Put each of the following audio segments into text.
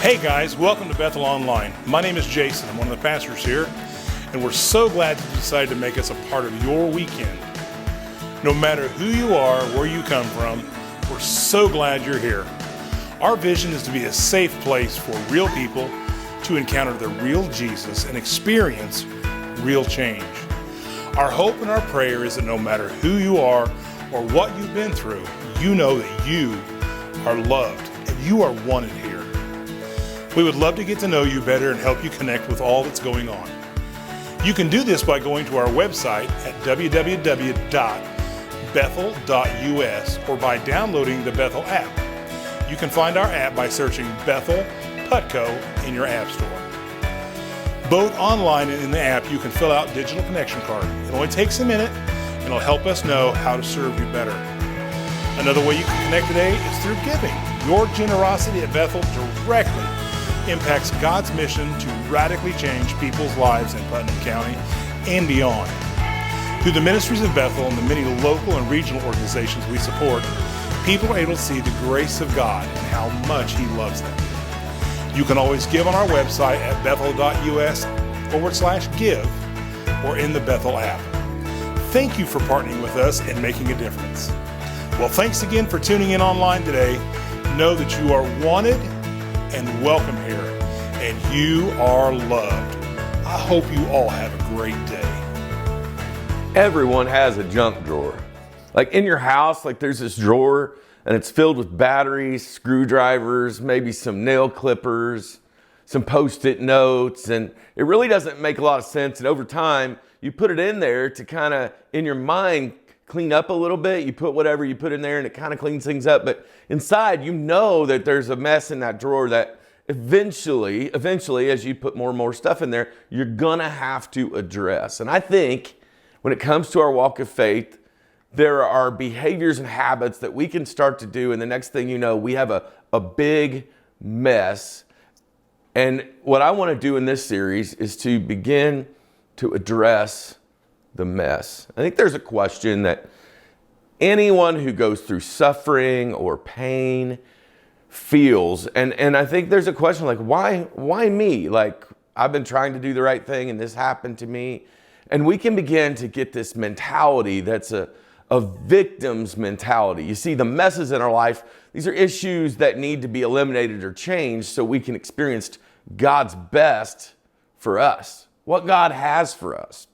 Hey guys, welcome to Bethel Online. My name is Jason. I'm one of the pastors here, and we're so glad you decided to make us a part of your weekend. No matter who you are, where you come from, we're so glad you're here. Our vision is to be a safe place for real people to encounter the real Jesus and experience real change. Our hope and our prayer is that no matter who you are or what you've been through, you know that you are loved and you are wanted here. We would love to get to know you better and help you connect with all that's going on. You can do this by going to our website at www.bethel.us or by downloading the Bethel app. You can find our app by searching Bethel Putco in your app store. Both online and in the app, you can fill out a digital connection card. It only takes a minute and it'll help us know how to serve you better. Another way you can connect today is through giving. Your generosity at Bethel directly impacts God's mission to radically change people's lives in Putnam County and beyond. Through the ministries of Bethel and the many local and regional organizations we support, people are able to see the grace of God and how much He loves them. You can always give on our website at bethel.us/give or in the Bethel app. Thank you for partnering with us and making a difference. Well, thanks again for tuning in online today. Know that you are wanted and welcome here, and you are loved. I hope you all have a great day. Everyone has a junk drawer. Like in your house, like there's this drawer and it's filled with batteries, screwdrivers, maybe some nail clippers, some Post-it notes, and it really doesn't make a lot of sense. And over time, you put it in there to kind of, in your mind, clean up a little bit. You put whatever you put in there and it kind of cleans things up. But inside, you know that there's a mess in that drawer that eventually, as you put more and more stuff in there, you're gonna have to address. And I think when it comes to our walk of faith, there are behaviors and habits that we can start to do. And the next thing you know, we have a big mess. And what I want to do in this series is to begin to address the mess. I think there's a question that anyone who goes through suffering or pain feels. And I think there's a question like, why me? Like, I've been trying to do the right thing and this happened to me. And we can begin to get this mentality that's a victim's mentality. You see, the messes in our life, these are issues that need to be eliminated or changed so we can experience God's best for us, what God has for us.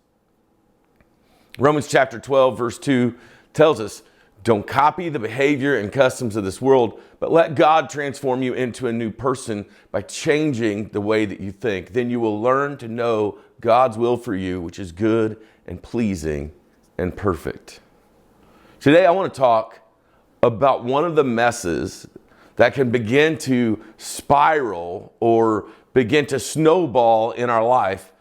Romans chapter 12, verse 2 tells us, don't copy the behavior and customs of this world, but let God transform you into a new person by changing the way that you think. Then you will learn to know God's will for you, which is good and pleasing and perfect. Today, I want to talk about one of the messes that can begin to spiral or begin to snowball in our life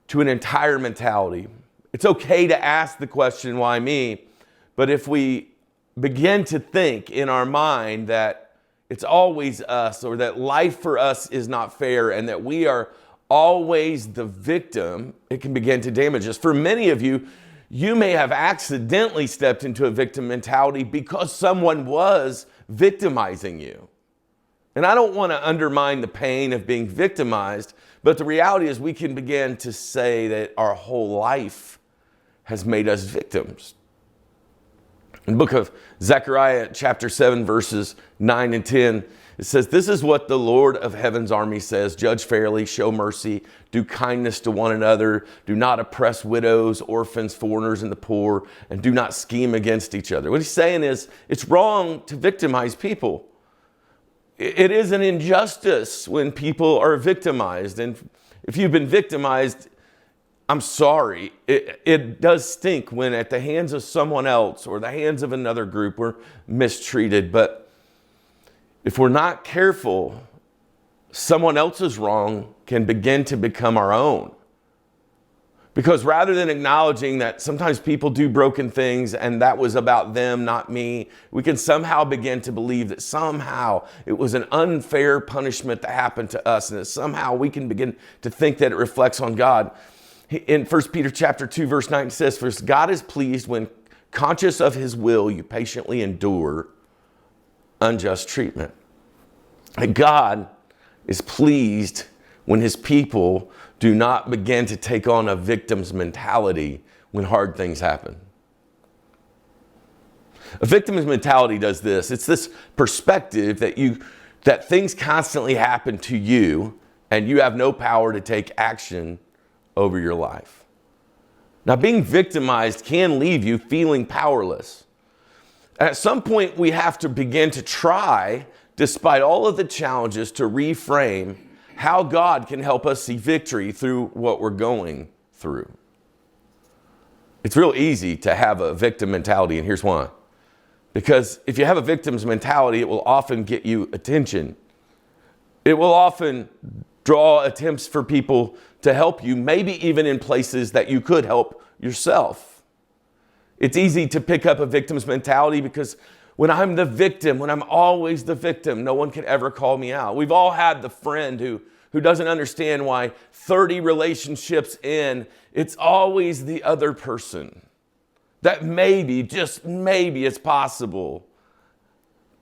to an entire mentality. It's okay to ask the question, why me? But if we begin to think in our mind that it's always us or that life for us is not fair and that we are always the victim, it can begin to damage us. For many of you, you may have accidentally stepped into a victim mentality because someone was victimizing you. And I don't want to undermine the pain of being victimized, but the reality is we can begin to say that our whole life has made us victims. In the book of Zechariah, chapter 7, verses 9 and 10, it says, this is what the Lord of heaven's army says, judge fairly, show mercy, do kindness to one another, do not oppress widows, orphans, foreigners, and the poor, and do not scheme against each other. What he's saying is, it's wrong to victimize people. It is an injustice when people are victimized. And if you've been victimized, I'm sorry. It does stink when at the hands of someone else or the hands of another group we're mistreated. But if we're not careful, someone else's wrong can begin to become our own. Because rather than acknowledging that sometimes people do broken things and that was about them, not me, we can somehow begin to believe that somehow it was an unfair punishment that happened to us and that somehow we can begin to think that it reflects on God. In 1 Peter chapter 2, verse 9, it says, for God is pleased when, conscious of His will, you patiently endure unjust treatment. And God is pleased when his people do not begin to take on a victim's mentality when hard things happen. A victim's mentality does this. It's this perspective that things constantly happen to you and you have no power to take action over your life. Now, being victimized can leave you feeling powerless. At some point, we have to begin to try, despite all of the challenges, to reframe how God can help us see victory through what we're going through. It's real easy to have a victim mentality, and here's why. Because if you have a victim's mentality, it will often get you attention. It will often draw attempts for people to help you, maybe even in places that you could help yourself. It's easy to pick up a victim's mentality because when I'm the victim, when I'm always the victim, no one can ever call me out. We've all had the friend who doesn't understand why 30 relationships in, it's always the other person. That maybe, just maybe it's possible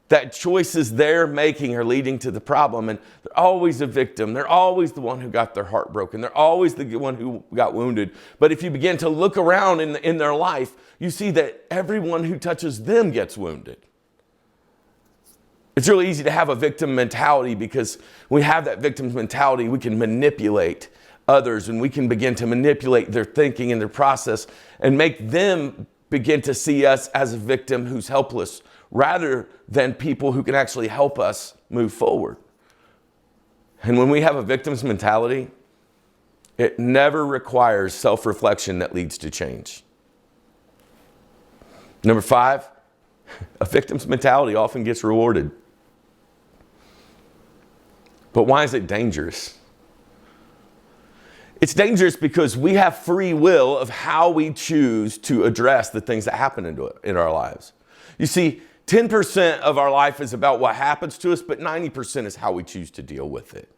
that choices they're making are leading to the problem, and they're always a victim. They're always the one who got their heart broken. They're always the one who got wounded. But if you begin to look around in their life, you see that everyone who touches them gets wounded. It's really easy to have a victim mentality because when we have that victim's mentality, we can manipulate others and we can begin to manipulate their thinking and their process and make them begin to see us as a victim who's helpless rather than people who can actually help us move forward. And when we have a victim's mentality, it never requires self-reflection that leads to change. Number 5, a victim's mentality often gets rewarded. But why is it dangerous? It's dangerous because we have free will of how we choose to address the things that happen in our lives. You see, 10% of our life is about what happens to us, but 90% is how we choose to deal with it.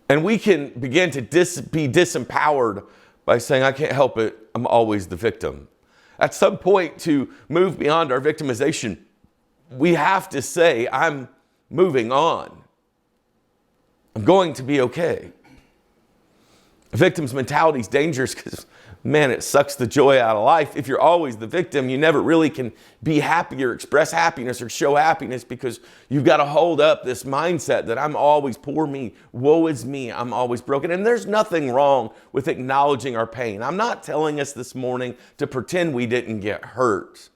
And we can begin to be disempowered by saying, I can't help it, I'm always the victim. At some point, to move beyond our victimization, we have to say, I'm moving on. I'm going to be okay. A victim's mentality is dangerous because, man, it sucks the joy out of life. If you're always the victim, you never really can be happy or express happiness or show happiness because you've got to hold up this mindset that I'm always poor me, woe is me, I'm always broken. And there's nothing wrong with acknowledging our pain. I'm not telling us this morning to pretend we didn't get hurt.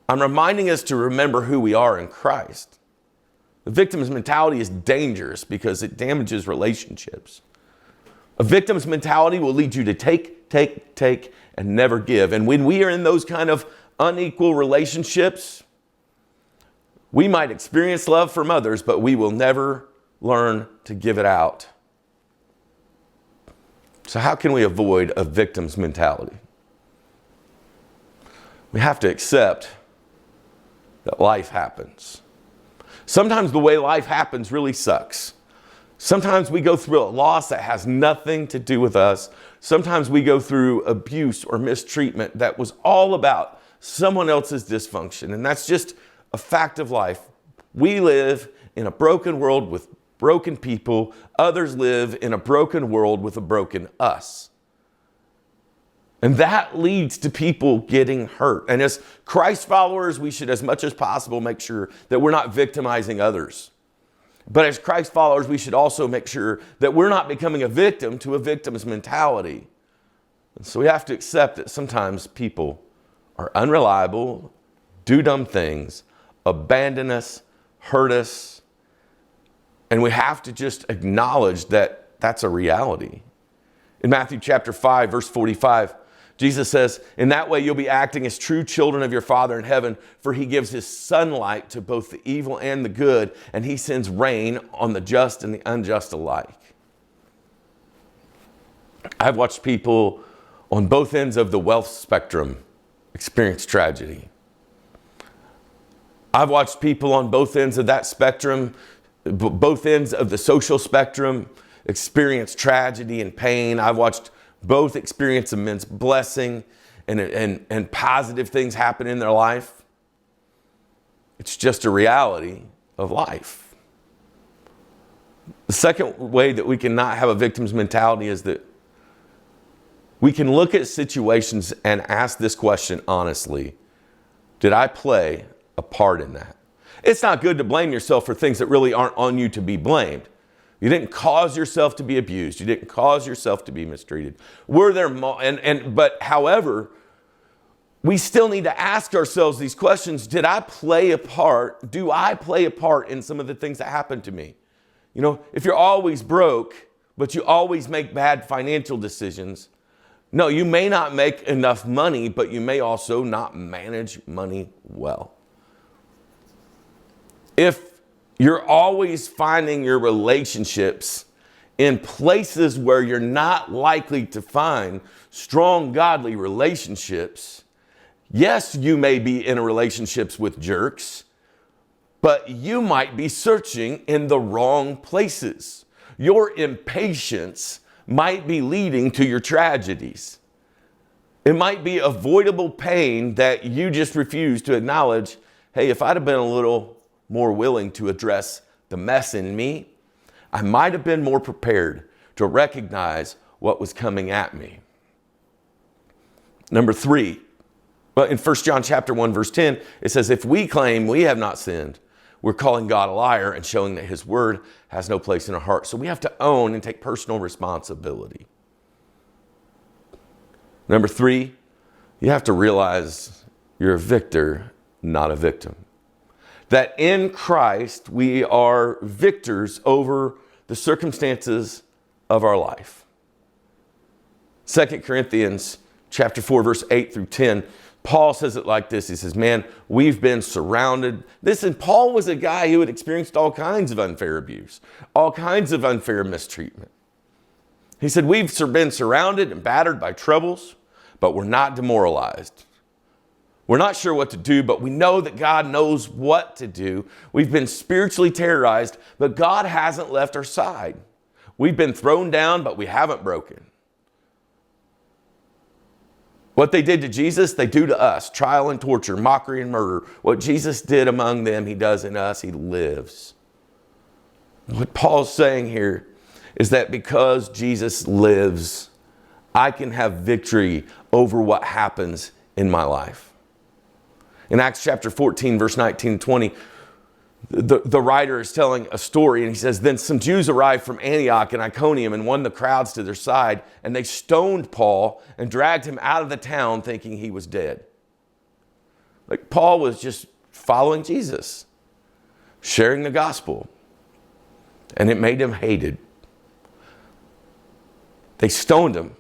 I'm reminding us to remember who we are in Christ. The victim's mentality is dangerous because it damages relationships. A victim's mentality will lead you to take, and never give. And when we are in those kind of unequal relationships, we might experience love from others, but we will never learn to give it out. So how can we avoid a victim's mentality? We have to accept that life happens. Sometimes the way life happens really sucks. Sometimes we go through a loss that has nothing to do with us. Sometimes we go through abuse or mistreatment that was all about someone else's dysfunction. And that's just a fact of life. We live in a broken world with broken people. Others live in a broken world with a broken us. And that leads to people getting hurt. And as Christ followers, we should, as much as possible, make sure that we're not victimizing others. But as Christ followers, we should also make sure that we're not becoming a victim to a victim's mentality. And so we have to accept that sometimes people are unreliable, do dumb things, abandon us, hurt us. And we have to just acknowledge that that's a reality. In Matthew chapter 5, verse 45, Jesus says, in that way you'll be acting as true children of your Father in heaven, for he gives his sunlight to both the evil and the good, and he sends rain on the just and the unjust alike. I've watched people on both ends of the wealth spectrum experience tragedy. I've watched people on both ends of that spectrum, both ends of the social spectrum, experience tragedy and pain. I've watched both experience immense blessing and positive things happen in their life. It's just a reality of life. The second way that we can not have a victim's mentality is that we can look at situations and ask this question honestly: did I play a part in that? It's not good to blame yourself for things that really aren't on you to be blamed. You didn't cause yourself to be abused. You didn't cause yourself to be mistreated. But however, we still need to ask ourselves these questions. Did I play a part? Do I play a part in some of the things that happened to me? You know, if you're always broke, but you always make bad financial decisions, no, you may not make enough money, but you may also not manage money well. If you're always finding your relationships in places where you're not likely to find strong, godly relationships, yes, you may be in relationships with jerks, but you might be searching in the wrong places. Your impatience might be leading to your tragedies. It might be avoidable pain that you just refuse to acknowledge. Hey, if I'd have been a little more willing to address the mess in me, I might have been more prepared to recognize what was coming at me. Number 3, in 1 John chapter 1, verse 10, it says, if we claim we have not sinned, we're calling God a liar and showing that his word has no place in our heart. So we have to own and take personal responsibility. Number 3, you have to realize you're a victor, not a victim. That in Christ, we are victors over the circumstances of our life. 2 Corinthians chapter 4, verse 8 through 10, Paul says it like this. He says, man, we've been surrounded. Listen, Paul was a guy who had experienced all kinds of unfair abuse, all kinds of unfair mistreatment. He said, we've been surrounded and battered by troubles, but we're not demoralized. We're not sure what to do, but we know that God knows what to do. We've been spiritually terrorized, but God hasn't left our side. We've been thrown down, but we haven't broken. What they did to Jesus, they do to us. Trial and torture, mockery and murder. What Jesus did among them, he does in us. He lives. What Paul's saying here is that because Jesus lives, I can have victory over what happens in my life. In Acts chapter 14, verse 19 and 20, the writer is telling a story, and he says, then some Jews arrived from Antioch and Iconium and won the crowds to their side, and they stoned Paul and dragged him out of the town thinking he was dead. Like, Paul was just following Jesus, sharing the gospel, and it made him hated. They stoned him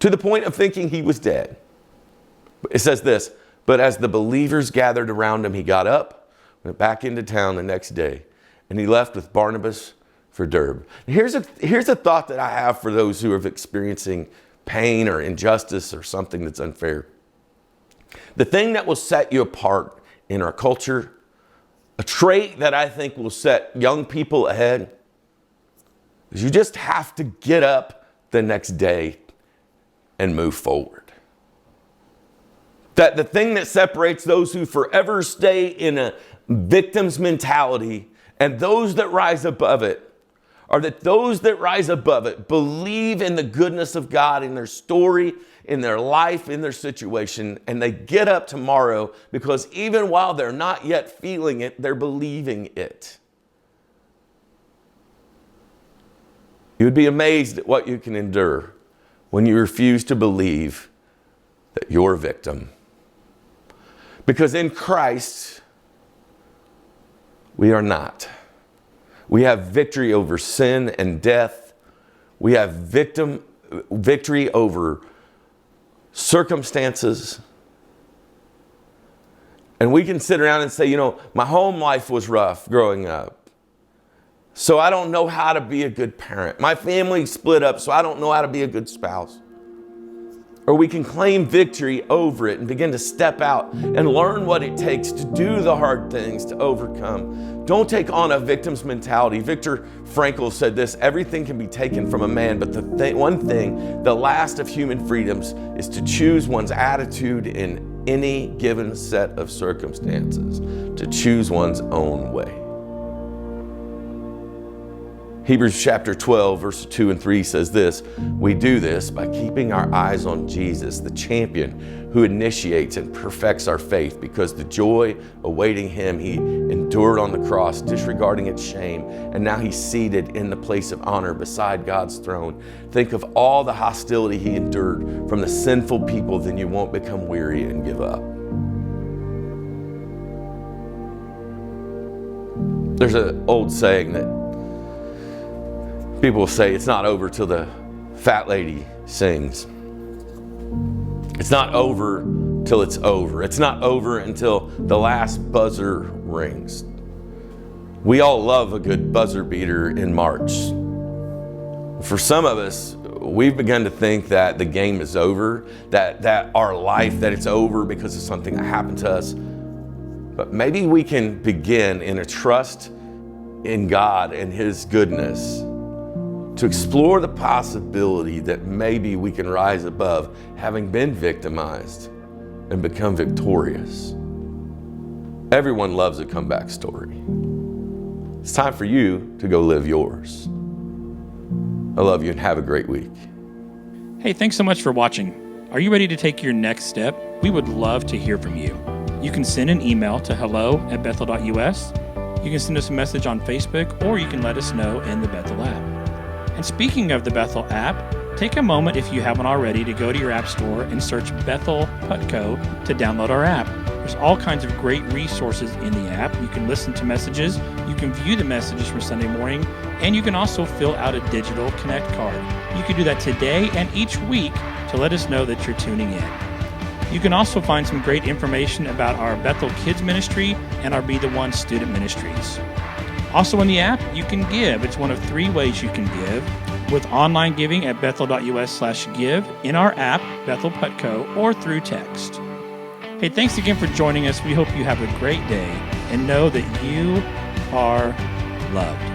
to the point of thinking he was dead. It says this, but as the believers gathered around him, he got up, went back into town the next day, and he left with Barnabas for Derbe. Here's a thought that I have for those who are experiencing pain or injustice or something that's unfair. The thing that will set you apart in our culture, a trait that I think will set young people ahead, is you just have to get up the next day and move forward. That the thing that separates those who forever stay in a victim's mentality and those that rise above it are that those that rise above it believe in the goodness of God in their story, in their life, in their situation, and they get up tomorrow because even while they're not yet feeling it, they're believing it. You would be amazed at what you can endure when you refuse to believe that you're a victim. Because in Christ, we are not. We have victory over sin and death. We have victory over circumstances. And we can sit around and say, you know, my home life was rough growing up, so I don't know how to be a good parent. My family split up, so I don't know how to be a good spouse. Or we can claim victory over it and begin to step out and learn what it takes to do the hard things to overcome. Don't take on a victim's mentality. Viktor Frankl said this, everything can be taken from a man, but one thing, the last of human freedoms, is to choose one's attitude in any given set of circumstances, to choose one's own way. Hebrews chapter 12, verse 2 and 3 says this: we do this by keeping our eyes on Jesus, the champion who initiates and perfects our faith, because the joy awaiting him, he endured on the cross, disregarding its shame, and now he's seated in the place of honor beside God's throne. Think of all the hostility he endured from the sinful people, then you won't become weary and give up. There's an old saying that people will say, it's not over till the fat lady sings. It's not over till it's over. It's not over until the last buzzer rings. We all love a good buzzer beater in March. For some of us, we've begun to think that the game is over, that our life, that it's over because of something that happened to us. But maybe we can begin in a trust in God and his goodness to explore the possibility that maybe we can rise above having been victimized and become victorious. Everyone loves a comeback story. It's time for you to go live yours. I love you and have a great week. Hey, thanks so much for watching. Are you ready to take your next step? We would love to hear from you. You can send an email to hello@bethel.us. You can send us a message on Facebook, or you can let us know in the Bethel app. And speaking of the Bethel app, take a moment, if you haven't already, to go to your app store and search Bethel Putco to download our app. There's all kinds of great resources in the app. You can listen to messages, you can view the messages from Sunday morning, and you can also fill out a digital Connect card. You can do that today and each week to let us know that you're tuning in. You can also find some great information about our Bethel Kids Ministry and our Be The One student ministries. Also in the app, you can give. It's one of 3 ways you can give: with online giving at bethel.us/give, in our app, Bethel Putco, or through text. Hey, thanks again for joining us. We hope you have a great day and know that you are loved.